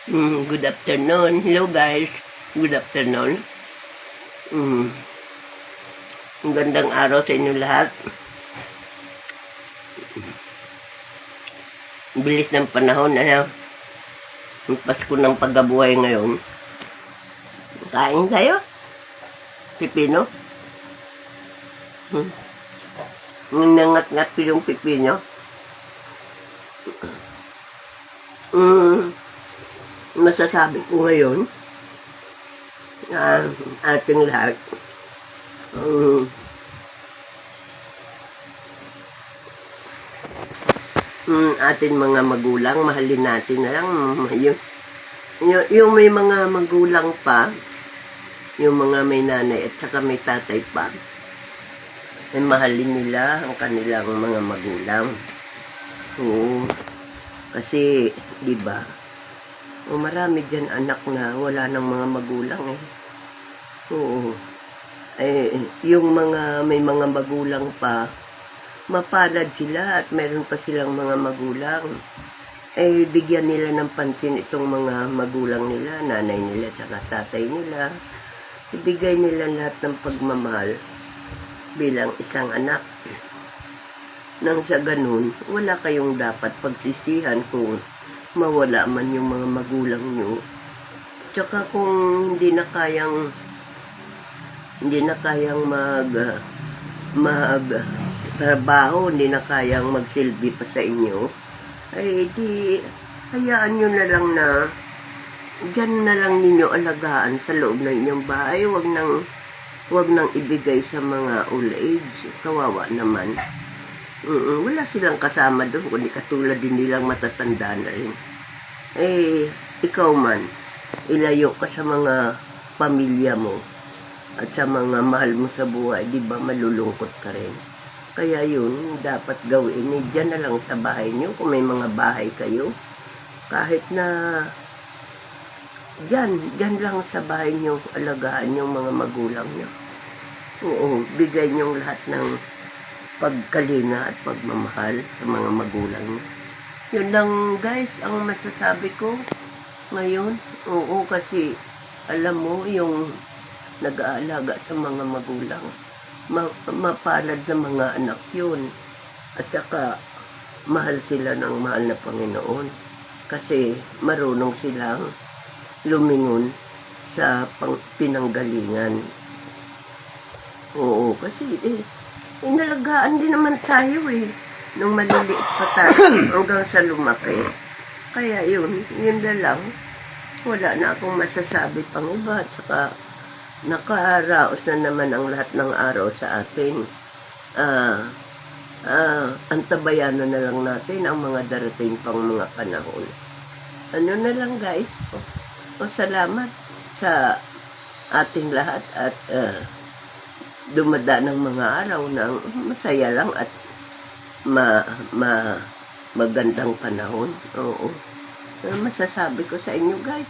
Good afternoon. Hello guys. Good afternoon. Ang gandang araw sa inyo lahat. Ang bilis ng panahon. Ang Pasko ng pagkabuhay ngayon. Kain tayo? Pipino? Nangat-ngat ko yung pipino. Masasabi ko ngayon na ating lahat ating mga magulang, mahalin natin na lang yung may mga magulang pa, yung mga may nanay at saka may tatay pa, ay mahalin nila ang kanilang mga magulang. Oo, kasi diba, marami dyan anak na wala ng mga magulang eh. Oo. Yung mga may mga magulang pa, mapalad sila at meron pa silang mga magulang. Bigyan nila ng pansin itong mga magulang nila, nanay nila, tsaka tatay nila. Ibigay nila lahat ng pagmamahal bilang isang anak. Nang sa ganun, wala kayong dapat pagsisihan kung mawala man yung mga magulang nyo. Tsaka kung hindi na kayang trabaho, hindi na kayang magsilbi pa sa inyo, ay di hayaan nyo na lang na dyan na lang ninyo alagaan sa loob ng inyong bahay. Wag nang ibigay sa mga old age. Kawawa naman. Wala silang kasama doon, kundi katulad din nilang matatanda na rin. Ikaw man, ilayo ka sa mga pamilya mo at sa mga mahal mo sa buhay, di ba malulungkot ka rin? Kaya yun, dapat gawin, dyan na lang sa bahay nyo, kung may mga bahay kayo, kahit na dyan lang sa bahay nyo, alagaan yung mga magulang nyo. Oo, bigay nyo lahat ng pagkalinga at pagmamahal sa mga magulang niyo. Yun lang guys, ang masasabi ko ngayon. Oo, kasi alam mo, yung nag-aalaga sa mga magulang, mapalad na mga anak yun. At saka, mahal sila ng mahal na Panginoon. Kasi marunong silang lumingon sa pinanggalingan. Oo, kasi inalagaan din naman tayo nung maliliit pa tayo hanggang sa lumaki. Kaya yun na lang. Wala na akong masasabi pang iba. At saka nakaraos na naman ang lahat ng araw sa atin. Antabayan na lang natin ang mga darating pang mga panahon. Ano na lang guys. Salamat sa ating lahat at dumadaan ng mga araw ng masaya lang at magandang panahon. Oo. Masasabi ko sa inyo guys.